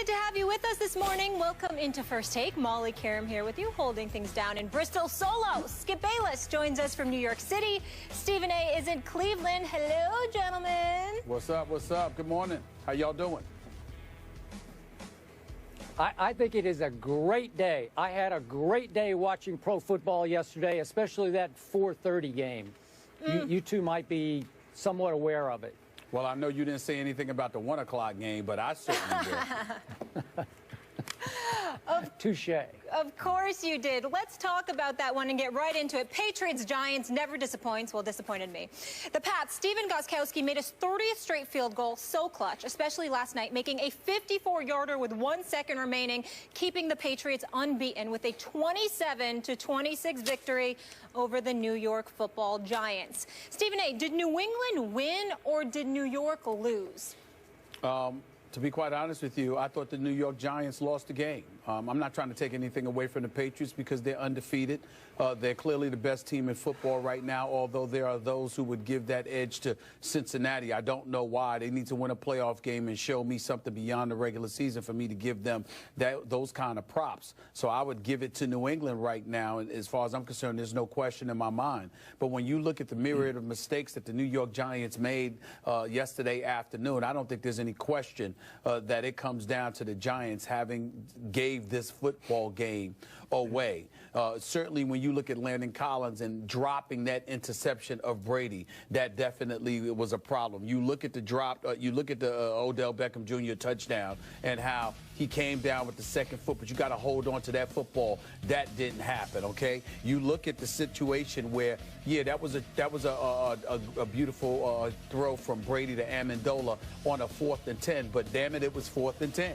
Good to have you with us this morning. Welcome into First Take. Molly Karam here with you, holding things down in Bristol solo. Skip Bayless joins us from New York City. Stephen A. is in Cleveland. Hello, gentlemen. What's up? What's up? Good morning. How y'all doing? I think it is a great day. I had a great day watching pro football yesterday, especially that 4:30 game. You two might be somewhat aware of it. Well, I know you didn't say anything about the 1 o'clock game, but I certainly did. Touche. Of course you did. Let's talk about that one and get right into it. Patriots Giants never disappoints. Well, disappointed me. The Pats, Steven Gostkowski made his 30th straight field goal, so clutch, especially last night, making a 54-yarder with 1 second remaining, keeping the Patriots unbeaten with a 27-26 victory over the New York Football Giants. Stephen A., did New England win or did New York lose? To be quite honest with you, I thought the New York Giants lost the game. I'm not trying to take anything away from the Patriots because they're undefeated. They're clearly the best team in football right now, although there are those who would give that edge to Cincinnati. I don't know why. They need to win a playoff game and show me something beyond the regular season for me to give them those kind of props. So I would give it to New England right now. And as far as I'm concerned, there's no question in my mind. But when you look at the myriad of mistakes that the New York Giants made yesterday afternoon, I don't think there's any question that it comes down to the Giants having gave this football game away. Certainly when you look at Landon Collins and dropping that interception of Brady, that definitely was a problem. You look at the drop, you look at the Odell Beckham Jr. touchdown and how he came down with the second foot, but you got to hold on to that football. That didn't happen, okay? You look at the situation where, yeah, that was a beautiful throw from Brady to Amendola on a 4th and 10, but damn it was 4th and 10.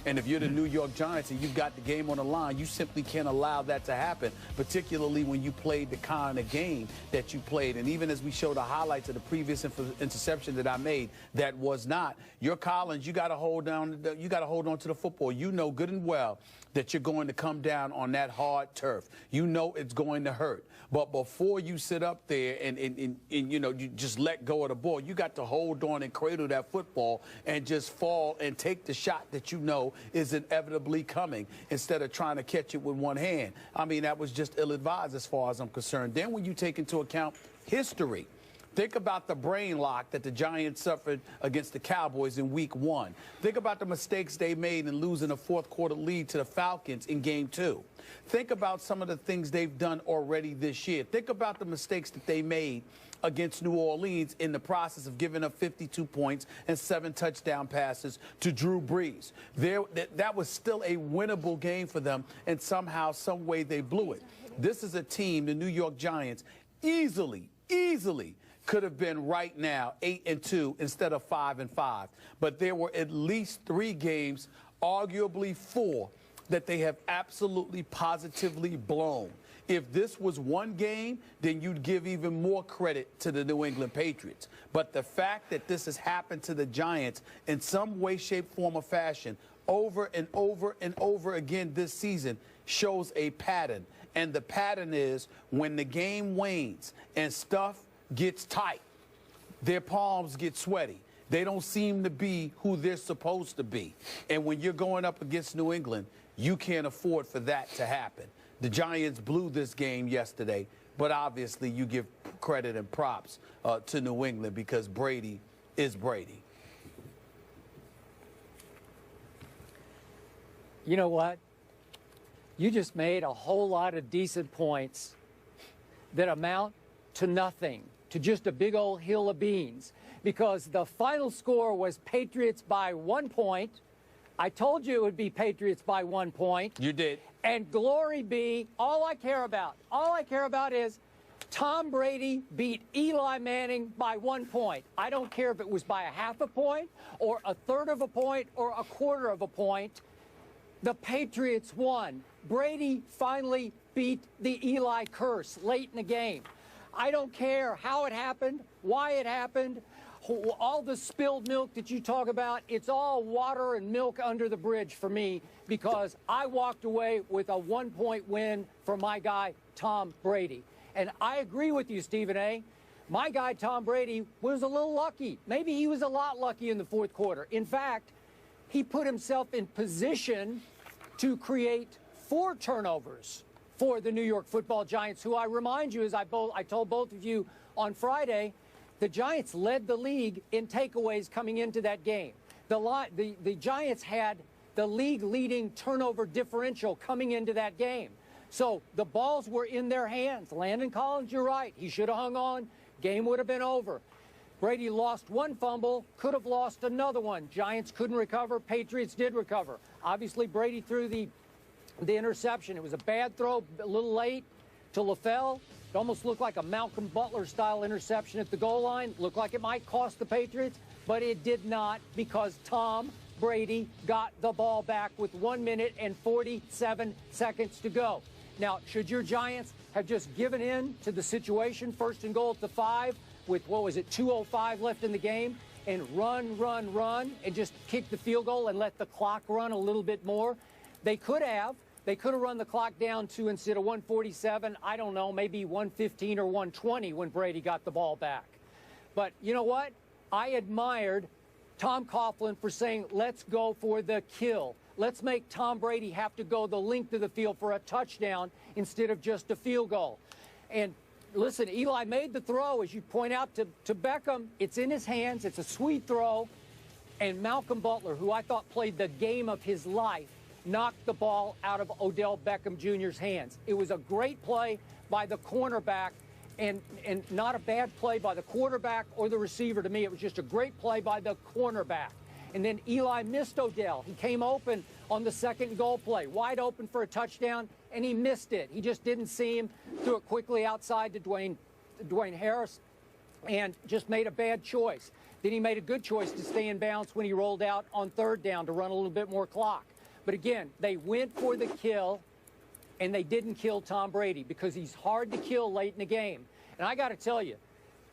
And if you're the New York Giants and you've got the game on the line, you simply can't allow that to happen, particularly when you played the kind of game that you played. And even as we show the highlights of the previous interception that I made, that was not. Your Collins, you got to hold on to the football. You know good and well that you're going to come down on that hard turf. You know it's going to hurt. But before you sit up there and you know, you just let go of the ball, you got to hold on and cradle that football and just fall and take the shot that you know is inevitably coming instead of trying to catch it with one hand. I mean, that was just ill-advised as far as I'm concerned. Then when you take into account history, think about the brain lock that the Giants suffered against the Cowboys in Week 1. Think about the mistakes they made in losing a 4th-quarter lead to the Falcons in Game 2. Think about some of the things they've done already this year. Think about the mistakes that they made against New Orleans in the process of giving up 52 points and 7 touchdown passes to Drew Brees. That was still a winnable game for them, and somehow, some way they blew it. This is a team, the New York Giants, easily could have been right now 8-2 instead of 5-5. But there were at least 3 games, arguably 4, that they have absolutely positively blown. If this was one game, then you'd give even more credit to the New England Patriots. But the fact that this has happened to the Giants in some way, shape, form, or fashion over and over and over again this season shows a pattern. And the pattern is when the game wanes and stuff gets tight, their palms get sweaty. They don't seem to be who they're supposed to be. And when you're going up against New England, you can't afford for that to happen. The Giants blew this game yesterday, but obviously you give credit and props to New England because Brady is Brady. You know what? You just made a whole lot of decent points that amount to nothing, to just a big old hill of beans, because the final score was Patriots by 1 point. I told you it would be Patriots by 1 point. You did. And glory be, all I care about is Tom Brady beat Eli Manning by 1 point. I don't care if it was by a half a point or a third of a point or a quarter of a point. The Patriots won. Brady finally beat the Eli curse late in the game. I don't care how it happened, why it happened, all the spilled milk that you talk about, it's all water and milk under the bridge for me because I walked away with a 1 point win for my guy, Tom Brady. And I agree with you, Stephen A. My guy, Tom Brady, was a little lucky. Maybe he was a lot lucky in the 4th quarter. In fact, he put himself in position to create 4 turnovers for the New York Football Giants, who I remind you, as I told both of you on Friday, the Giants led the league in takeaways coming into that game. The Giants had the league-leading turnover differential coming into that game. So the balls were in their hands. Landon Collins, you're right. He should have hung on. Game would have been over. Brady lost 1 fumble, could have lost another one. Giants couldn't recover. Patriots did recover. Obviously, Brady threw the interception. It was a bad throw, a little late to LaFell. It almost looked like a Malcolm Butler-style interception at the goal line. Looked like it might cost the Patriots, but it did not, because Tom Brady got the ball back with 1 minute and 47 seconds to go. Now, should your Giants have just given in to the situation, 1st and goal at the 5, with, 2:05 left in the game, and run, and just kick the field goal and let the clock run a little bit more? They could have. They could have run the clock down to, instead of 147, I don't know, maybe 115 or 120 when Brady got the ball back. But you know what? I admired Tom Coughlin for saying, let's go for the kill. Let's make Tom Brady have to go the length of the field for a touchdown instead of just a field goal. And listen, Eli made the throw, as you point out, to Beckham. It's in his hands. It's a sweet throw. And Malcolm Butler, who I thought played the game of his life, knocked the ball out of Odell Beckham Jr.'s hands. It was a great play by the cornerback, and not a bad play by the quarterback or the receiver to me. It was just a great play by the cornerback. And then Eli missed Odell. He came open on the 2nd goal play, wide open for a touchdown, and he missed it. He just didn't see him, threw it quickly outside to Dwayne Harris, and just made a bad choice. Then he made a good choice to stay in bounds when he rolled out on 3rd down to run a little bit more clock. But again, they went for the kill, and they didn't kill Tom Brady because he's hard to kill late in the game. And I got to tell you,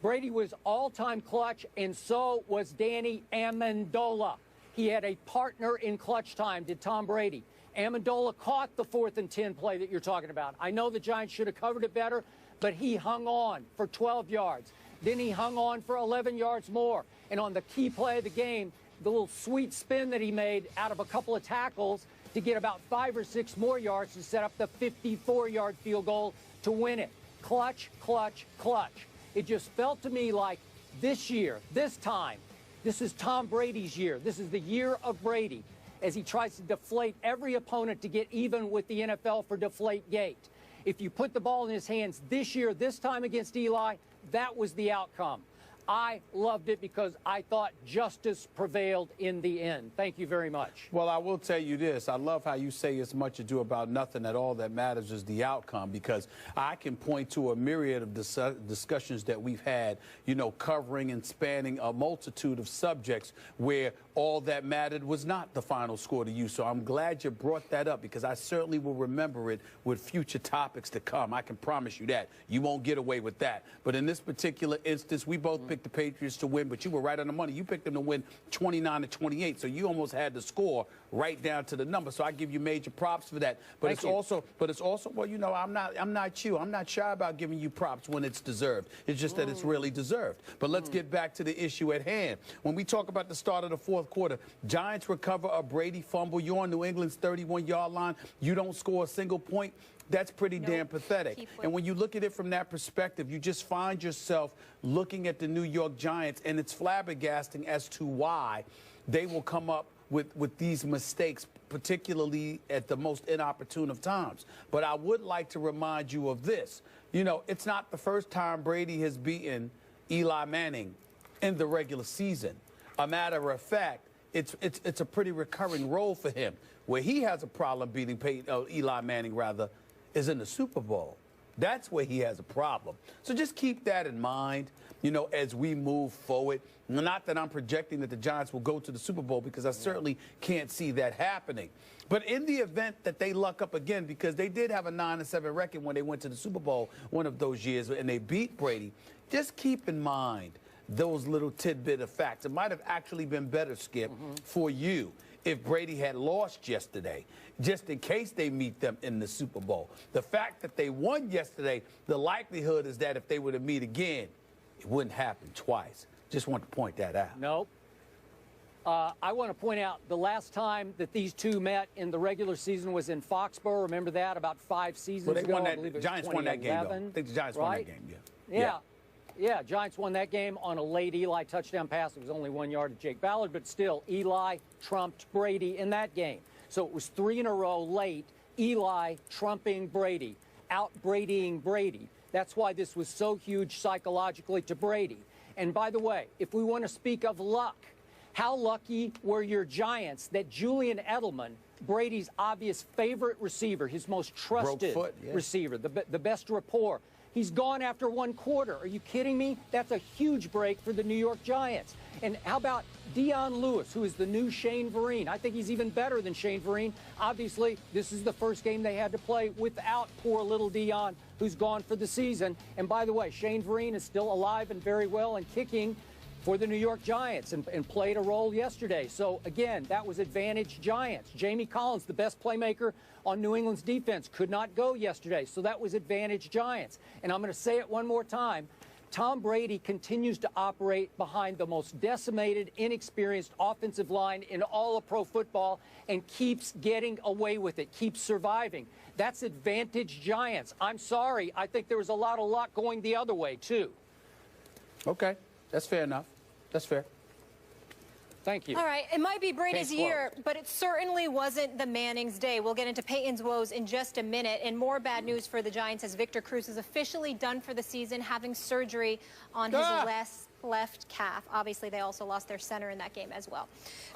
Brady was all-time clutch, and so was Danny Amendola. He had a partner in clutch time, did Tom Brady. Amendola caught the 4th and 10 play that you're talking about. I know the Giants should have covered it better, but he hung on for 12 yards. Then he hung on for 11 yards more. And on the key play of the game, the little sweet spin that he made out of a couple of tackles to get about 5 or 6 more yards to set up the 54-yard field goal to win it. Clutch, clutch, clutch. It just felt to me like this year, this time, this is Tom Brady's year. This is the year of Brady as he tries to deflate every opponent to get even with the NFL for Deflategate. If you put the ball in his hands this year, this time against Eli, that was the outcome. I loved it because I thought justice prevailed in the end. Thank you very much. Well, I will tell you this. I love how you say it's much ado about nothing, that all that matters is the outcome, because I can point to a myriad of discussions that we've had, you know, covering and spanning a multitude of subjects where all that mattered was not the final score to you. So I'm glad you brought that up, because I certainly will remember it with future topics to come. I can promise you that. You won't get away with that. But in this particular instance, we both picked the Patriots to win, but you were right on the money. You picked them to win 29-28, so you almost had the score right down to the number. So I give you major props for that. But it's also, well, you know, I'm not you. I'm not shy about giving you props when it's deserved. It's just that it's really deserved. But let's get back to the issue at hand. When we talk about the start of the 4th quarter, Giants recover a Brady fumble. You're on New England's 31-yard line. You don't score a single point. That's pretty damn pathetic. And when you look at it from that perspective, you just find yourself looking at the New York Giants, and it's flabbergasting as to why they will come up with these mistakes, particularly at the most inopportune of times. But I would like to remind you of this. You know, it's not the first time Brady has beaten Eli Manning in the regular season. A matter of fact, it's a pretty recurring role for him. Where he has a problem beating Eli Manning, rather, is in the Super Bowl. That's where he has a problem. So just keep that in mind, you know, as we move forward. Not that I'm projecting that the Giants will go to the Super Bowl, because I certainly can't see that happening. But in the event that they luck up again, because they did have a 9-7 record when they went to the Super Bowl one of those years, and they beat Brady, just keep in mind those little tidbit of facts. It might have actually been better, Skip, for you if Brady had lost yesterday, just in case they meet them in the Super Bowl. The fact that they won yesterday, the likelihood is that if they were to meet again, it wouldn't happen twice. Just want to point that out. Nope. I want to point out the last time that these two met in the regular season was in Foxborough. Remember that? About 5 seasons ago. Won I that, believe it was Giants won that game, though. I think the Giants won that game, Yeah, Giants won that game on a late Eli touchdown pass. It was only 1 yard to Jake Ballard, but still, Eli trumped Brady in that game. So it was 3 in a row late, Eli trumping Brady, out-Bradying Brady. That's why this was so huge psychologically to Brady. And by the way, if we want to speak of luck, how lucky were your Giants that Julian Edelman, Brady's obvious favorite receiver, his most trusted receiver, the best rapport, he's gone after 1 quarter. Are you kidding me? That's a huge break for the New York Giants. And how about Dion Lewis, who is the new Shane Vereen? I think he's even better than Shane Vereen. Obviously, this is the first game they had to play without poor little Dion, who's gone for the season. And by the way, Shane Vereen is still alive and very well and kicking for the New York Giants and played a role yesterday. So, again, that was advantage Giants. Jamie Collins, the best playmaker on New England's defense, could not go yesterday. So that was advantage Giants. And I'm going to say it one more time. Tom Brady continues to operate behind the most decimated, inexperienced offensive line in all of pro football and keeps getting away with it, keeps surviving. That's advantage Giants. I'm sorry. I think there was a lot of luck going the other way, too. Okay. That's fair enough. That's fair. Thank you. All right. It might be Brady's year, but it certainly wasn't the Manning's day. We'll get into Peyton's woes in just a minute. And more bad news for the Giants as Victor Cruz is officially done for the season, having surgery on his left calf. Obviously, they also lost their center in that game as well.